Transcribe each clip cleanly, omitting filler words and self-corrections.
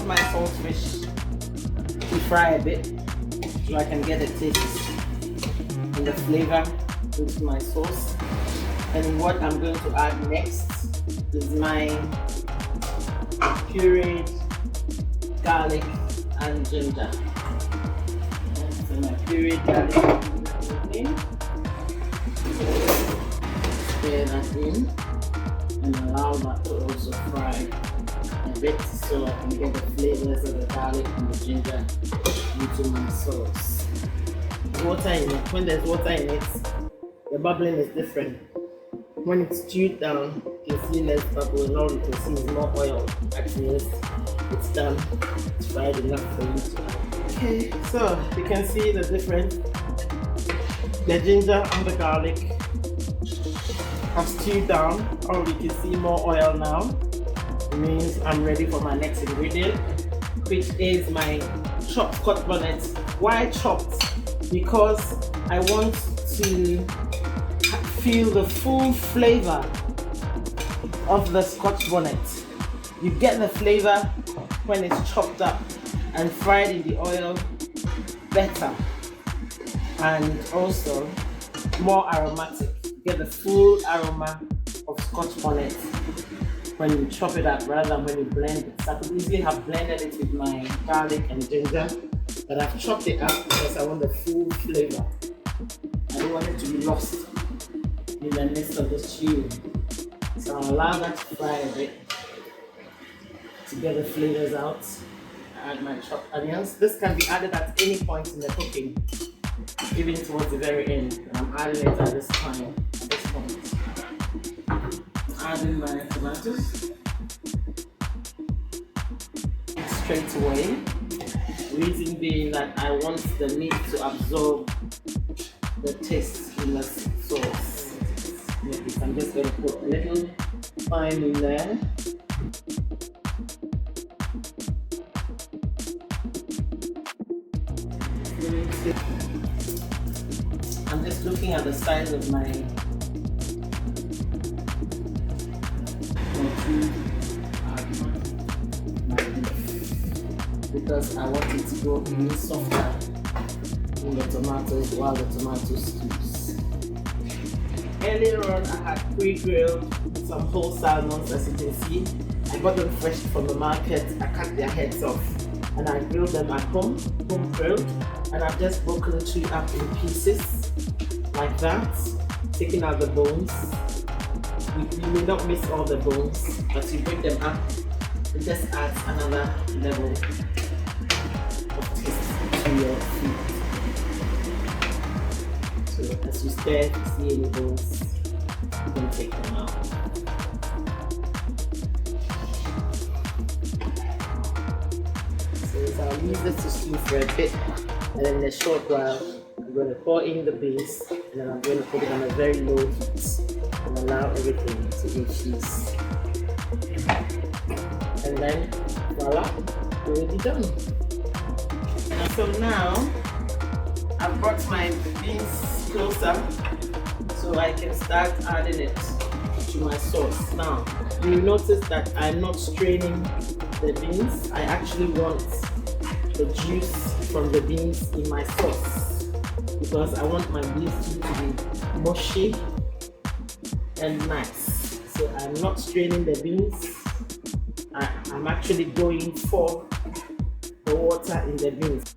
want my saltfish to fry a bit so I can get a taste and the flavor into my sauce. And what I'm going to add next is my pureed garlic and ginger. So my pureed garlic and ginger, stir that in and allow that to also fry a bit so I can get the flavors of the garlic and the ginger into my sauce. Water in it. When there's water in it, the bubbling is different. When it's stewed down, you can see less bubble, and all you can see is more oil. That means it's done. It's fried enough for you to add. Okay, so you can see the difference. The ginger and the garlic have stewed down. Or you can see more oil now. It means I'm ready for my next ingredient, which is my chopped Scotch bonnet. Why chopped? Because I want to feel the full flavor of the Scotch bonnet. You get the flavor when it's chopped up and fried in the oil better, and also more aromatic. You get the full aroma of Scotch bonnet when you chop it up rather than when you blend it. So I could easily have blended it with my garlic and ginger, but I've chopped it up because I want the full flavor. I don't want it to be lost in the midst of the stew. So I'll allow that to fry a bit to get the flavors out. I add my chopped onions. This can be added at any point in the cooking, even towards the very end. And I'm adding it at this time, at this point. Adding my tomatoes straight away. Reason being that I want the meat to absorb the taste in the sauce. I'm just going to put a little thyme in there. I'm just looking at the size of my beef, because I want it to go even softer in the tomatoes while the tomatoes stews. Earlier on, I had pre-grilled some whole salmons, as you can see. I got them fresh from the market. I cut their heads off and I grilled them at home grilled, and I've just broken the two up in pieces like that, taking out the bones. You may not miss all the bones, but you break them up, it just adds another level of taste to your food. So as you stir, if you see any bones, you can take them out. So I'll leave this to stew for a bit, and then in a short while, I'm going to pour in the beans, and then I'm going to put it on a very low heat and allow everything to infuse. And then, voila, we're already done. So now, I've brought my beans closer so I can start adding it to my sauce. Now, you notice that I'm not straining the beans. I actually want the juice from the beans in my sauce because I want my beans to be mushy and nice. So I'm not straining the beans. I'm actually going for the water in the beans.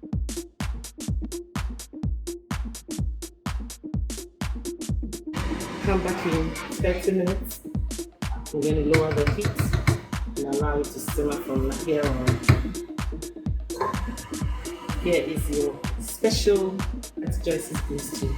Come back in 30 minutes. I'm going to lower the heat and allow it to simmer from here on. Here is your special Auntie Joyce's beef stew.